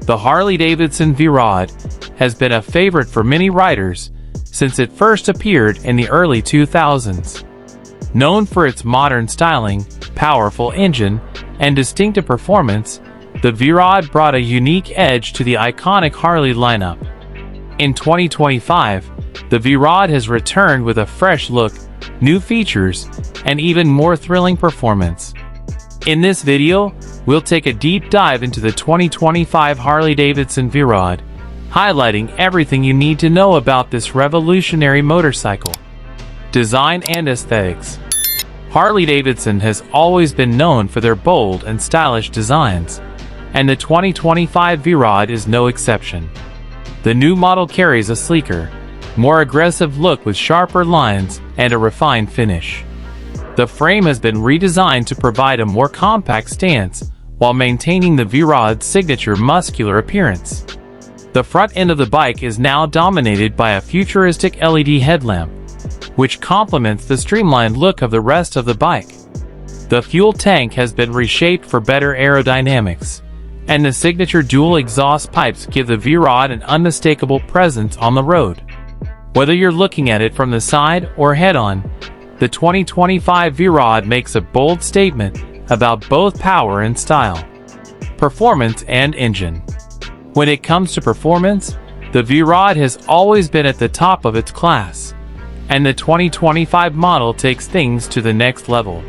The Harley-Davidson V-Rod has been a favorite for many riders since it first appeared in the early 2000s. Known for its modern styling, powerful engine, and distinctive performance, the V-Rod brought a unique edge to the iconic Harley lineup. In 2025, the V-Rod has returned with a fresh look, new features, and even more thrilling performance. In this video, we'll take a deep dive into the 2025 Harley-Davidson V-Rod, highlighting everything you need to know about this revolutionary motorcycle. Design and aesthetics. Harley-Davidson has always been known for their bold and stylish designs, and the 2025 V-Rod is no exception. The new model carries a sleeker, more aggressive look with sharper lines and a refined finish. The frame has been redesigned to provide a more compact stance while maintaining the V-Rod's signature muscular appearance. The front end of the bike is now dominated by a futuristic LED headlamp, which complements the streamlined look of the rest of the bike. The fuel tank has been reshaped for better aerodynamics, and the signature dual exhaust pipes give the V-Rod an unmistakable presence on the road. Whether you're looking at it from the side or head-on, the 2025 V-Rod makes a bold statement about both power and style, performance and engine. When it comes to performance, the V-Rod has always been at the top of its class, and the 2025 model takes things to the next level.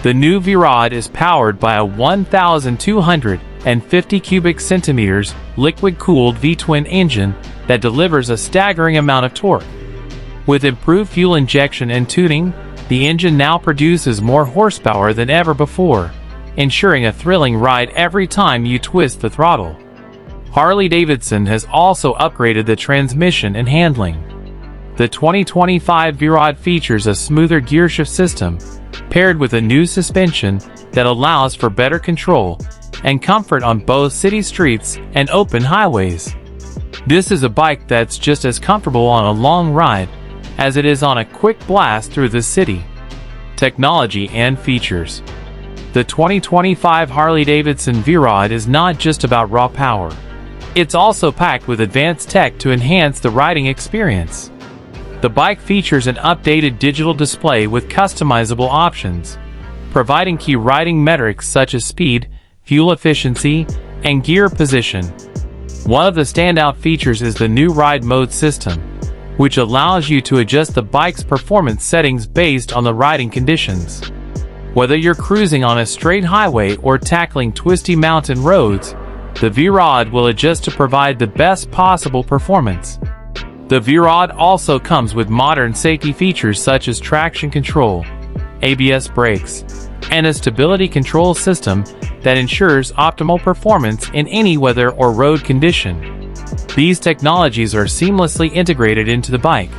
The new V-Rod is powered by a 1,250 cubic centimeters liquid-cooled V-twin engine that delivers a staggering amount of torque. With improved fuel injection and tuning, the engine now produces more horsepower than ever before, ensuring a thrilling ride every time you twist the throttle. Harley-Davidson has also upgraded the transmission and handling. The 2025 V-Rod features a smoother gearshift system, paired with a new suspension that allows for better control and comfort on both city streets and open highways. This is a bike that's just as comfortable on a long ride as it is on a quick blast through the city. Technology and features. The 2025 Harley-Davidson V-Rod is not just about raw power. It's also packed with advanced tech to enhance the riding experience. The bike features an updated digital display with customizable options, providing key riding metrics such as speed, fuel efficiency, and gear position. One of the standout features is the new ride mode system, which allows you to adjust the bike's performance settings based on the riding conditions. Whether you're cruising on a straight highway or tackling twisty mountain roads, the V-Rod will adjust to provide the best possible performance. The V-Rod also comes with modern safety features such as traction control, ABS brakes, and a stability control system that ensures optimal performance in any weather or road condition. These technologies are seamlessly integrated into the bike,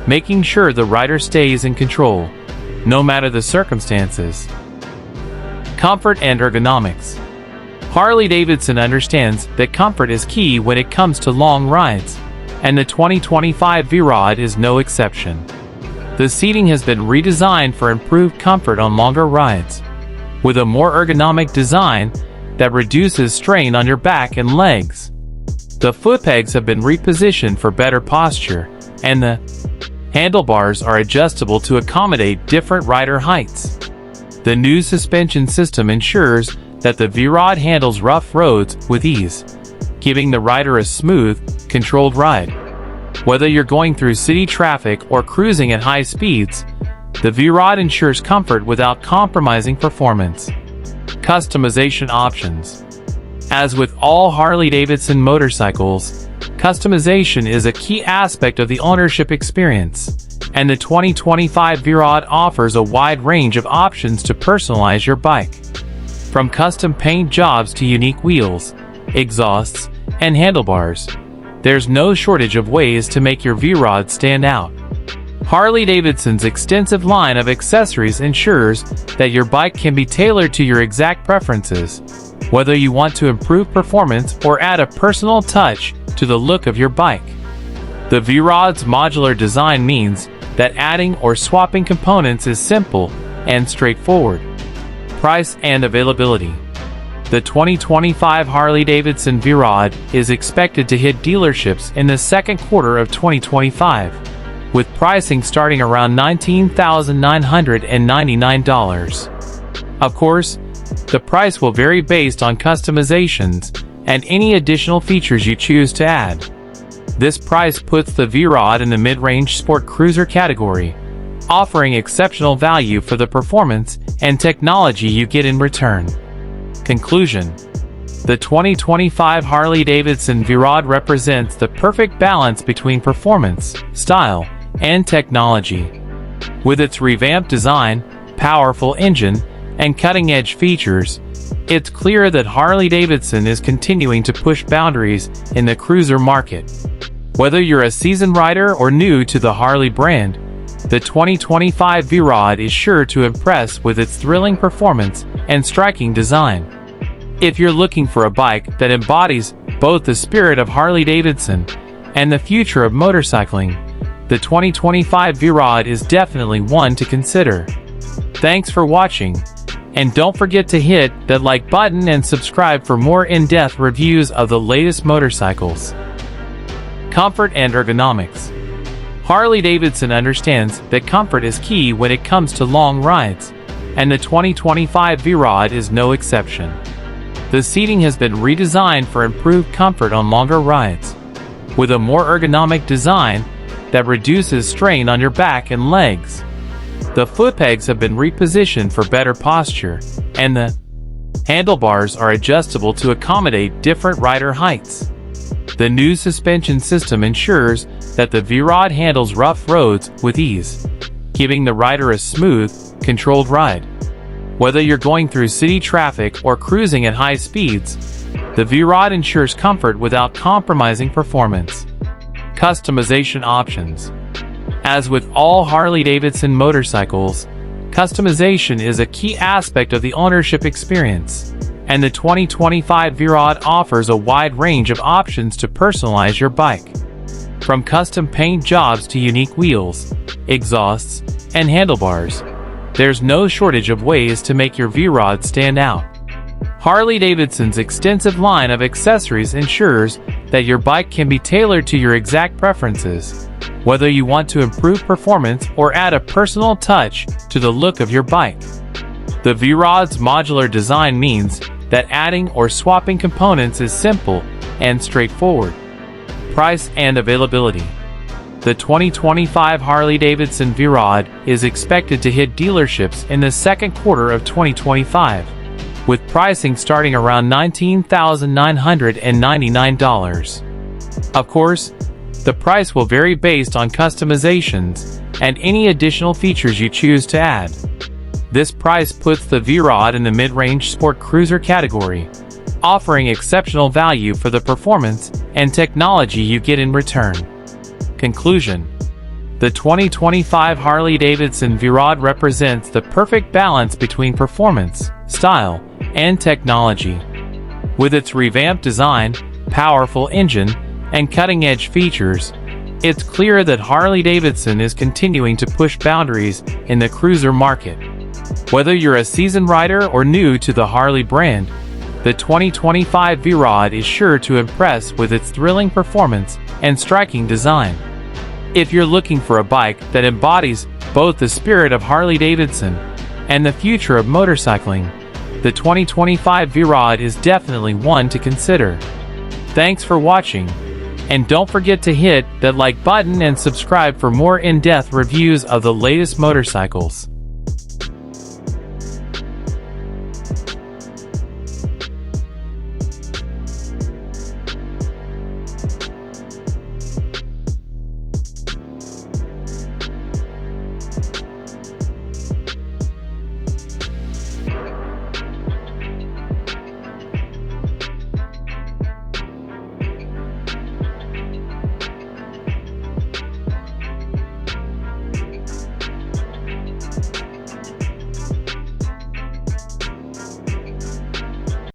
making sure the rider stays in control, no matter the circumstances. Comfort and ergonomics. Harley-Davidson understands that comfort is key when it comes to long rides, and the 2025 V-Rod is no exception. The seating has been redesigned for improved comfort on longer rides, with a more ergonomic design that reduces strain on your back and legs. The foot pegs have been repositioned for better posture, and the handlebars are adjustable to accommodate different rider heights. The new suspension system ensures that the V-Rod handles rough roads with ease, giving the rider a smooth, controlled ride. Whether you're going through city traffic or cruising at high speeds, the V-Rod ensures comfort without compromising performance. Customization options. As with all Harley-Davidson motorcycles, customization is a key aspect of the ownership experience, and the 2025 V-Rod offers a wide range of options to personalize your bike. From custom paint jobs to unique wheels, exhausts, and handlebars, there's no shortage of ways to make your V-Rod stand out. Harley-Davidson's extensive line of accessories ensures that your bike can be tailored to your exact preferences, whether you want to improve performance or add a personal touch to the look of your bike. The V-Rod's modular design means that adding or swapping components is simple and straightforward. Price and availability. The 2025 Harley-Davidson V-Rod is expected to hit dealerships in the second quarter of 2025, with pricing starting around $19,999. Of course, the price will vary based on customizations and any additional features you choose to add. This price puts the V-Rod in the mid-range sport cruiser category, offering exceptional value for the performance and technology you get in return. Conclusion: the 2025 Harley-Davidson V-Rod represents the perfect balance between performance, style, and technology. With its revamped design, powerful engine, and cutting-edge features, it's clear that Harley-Davidson is continuing to push boundaries in the cruiser market. Whether you're a seasoned rider or new to the Harley brand, the 2025 V-Rod is sure to impress with its thrilling performance and striking design. If you're looking for a bike that embodies both the spirit of Harley-Davidson and the future of motorcycling, the 2025 V-Rod is definitely one to consider. Thanks for watching, and don't forget to hit that like button and subscribe for more in-depth reviews of the latest motorcycles. Comfort and ergonomics. Harley-Davidson understands that comfort is key when it comes to long rides, and the 2025 V-Rod is no exception. The seating has been redesigned for improved comfort on longer rides, with a more ergonomic design that reduces strain on your back and legs. The foot pegs have been repositioned for better posture, and the handlebars are adjustable to accommodate different rider heights. The new suspension system ensures that the V-Rod handles rough roads with ease, giving the rider a smooth, controlled ride. Whether you're going through city traffic or cruising at high speeds, the V-Rod ensures comfort without compromising performance. Customization options. As with all Harley-Davidson motorcycles, customization is a key aspect of the ownership experience, and the 2025 V-Rod offers a wide range of options to personalize your bike. From custom paint jobs to unique wheels, exhausts, and handlebars, there's no shortage of ways to make your V-Rod stand out. Harley-Davidson's extensive line of accessories ensures that your bike can be tailored to your exact preferences, whether you want to improve performance or add a personal touch to the look of your bike. The V-Rod's modular design means that adding or swapping components is simple and straightforward. Price and availability. The 2025 Harley-Davidson V-Rod is expected to hit dealerships in the second quarter of 2025, with pricing starting around $19,999. Of course, the price will vary based on customizations and any additional features you choose to add. This price puts the V-Rod in the mid-range sport cruiser category, offering exceptional value for the performance and technology you get in return. Conclusion: the 2025 Harley-Davidson V-Rod represents the perfect balance between performance, style, and technology. With its revamped design, powerful engine, and cutting-edge features, it's clear that Harley-Davidson is continuing to push boundaries in the cruiser market. Whether you're a seasoned rider or new to the Harley brand, the 2025 V-Rod is sure to impress with its thrilling performance and striking design. If you're looking for a bike that embodies both the spirit of Harley-Davidson and the future of motorcycling, the 2025 V-Rod is definitely one to consider. Thanks for watching, and don't forget to hit that like button and subscribe for more in-depth reviews of the latest motorcycles.